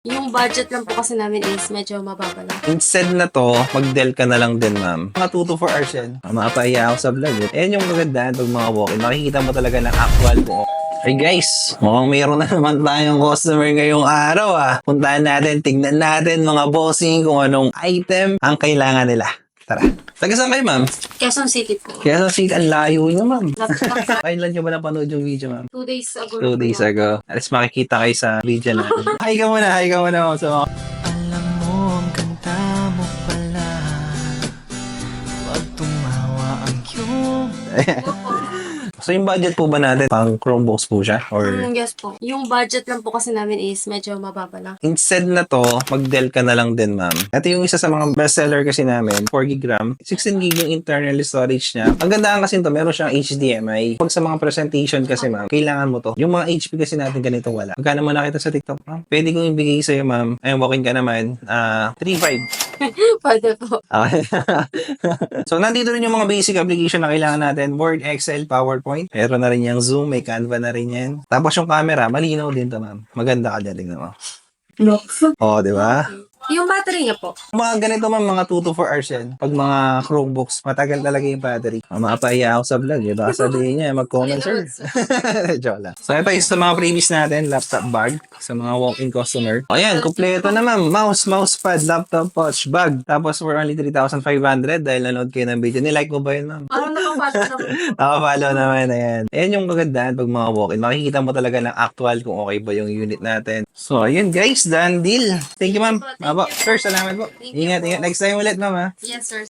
Yung budget lang po kasi namin is medyo mababa lang. Instead na to, mag-Dell ka na lang din, ma'am. Mga 2 to 4 hours yan. Mapapahiya ako sa vlog. Ayan yung magandaan pag mga walk-in. Makikita mo talaga ng actual po. Hey guys, mukhang mayroon na naman tayong customer ngayong araw Puntahan natin, tignan natin mga bossing kung anong item ang kailangan nila. Tara. Taga saan kayo, ma'am? Quezon City po. Kaya sa seat, ang layo niyo, ma'am. Laptop. Kailan nyo ba napanood yung video, ma'am? 2 days ago. 2 days ago. At least makikita kayo sa video natin. Hi ka muna, ma'am. So, Alam mo ang ganda mo pala. Pag tumawa ang iyong so yung budget po ba natin, pang Chromebooks po siya? Or Yes po. Yung budget lang po kasi namin is medyo mababa lang. instead na to, mag-Dell ka na lang din, ma'am. Ito yung isa sa mga bestseller kasi namin, 4GB RAM, 16GB yung internal storage niya. Ang gandaan kasi ito, meron siyang HDMI. Pag sa mga presentation kasi, ma'am, kailangan mo to. Yung mga HP kasi natin ganito wala. Magkano mo nakita sa TikTok, ma'am? Pwede kong ibigay sa'yo, ma'am. Ayun, walk-in ka naman. 3.5. Pwede po. Okay. So, nandito rin yung mga basic application na kailangan natin. Word, Excel, PowerPoint. Meron na rin yung Zoom, may Canva na rin yan. Tapos yung camera, malinaw din to, ma'am. Maganda ka dyan, tingnan mo. Oo, di ba? Yung battery niya po. Mga ganito man, mga 2 to 4 hours yan. Pag mga Chromebooks, matagal talaga yung battery. Mapapahiya ako sa vlog, baka sabihin niya, mag-comment, sir. Joke lang. So, ito yung sa mga previous natin, laptop bag, sa mga walk-in customer. O yan, kumpleto na ma'am. Mousepad, laptop pouch, bag. Tapos, for only 3,500 dahil nanood kayo ng video. Nilike mo ba yun, ma'am? Parang nakapasok na po. Nakapalo naman, ayan. Ayan yung magandaan pag mga walk-in. Makikita mo talaga ng actual kung okay ba yung unit natin. So, ayun guys, done deal. Thank you, ma'am. Aba, sir, salamat po. Ingat. Next time ulit, ma'am, ha. Yes, sir.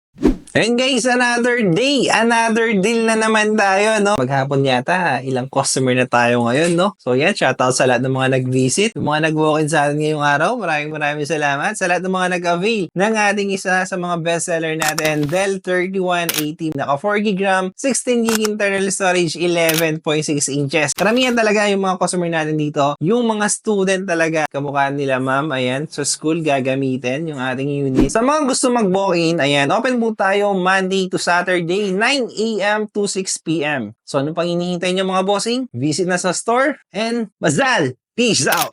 Ayun guys, another day, another deal na naman tayo, no? Maghapon yata, ilang customer na tayo ngayon, no? So yan, shoutout sa lahat ng mga nag-visit, yung mga nag-walk-in sa atin ngayong araw. Maraming salamat sa lahat ng mga nag-avail ng ating isa sa mga bestseller natin, Dell 3180. Naka 4GB RAM, 16GB internal storage, 11.6 inches. Karamihan talaga yung mga customer natin dito, yung mga student talaga. Kamukha nila, ma'am, ayan, sa school gagamitin yung ating unit. Sa mga gusto mag-walk-in, ayan, open po tayo Monday to Saturday, 9 a.m. to 6 p.m. So, ano pang hinihintay nyo mga bossing? Visit na sa store and Mazal! Peace out!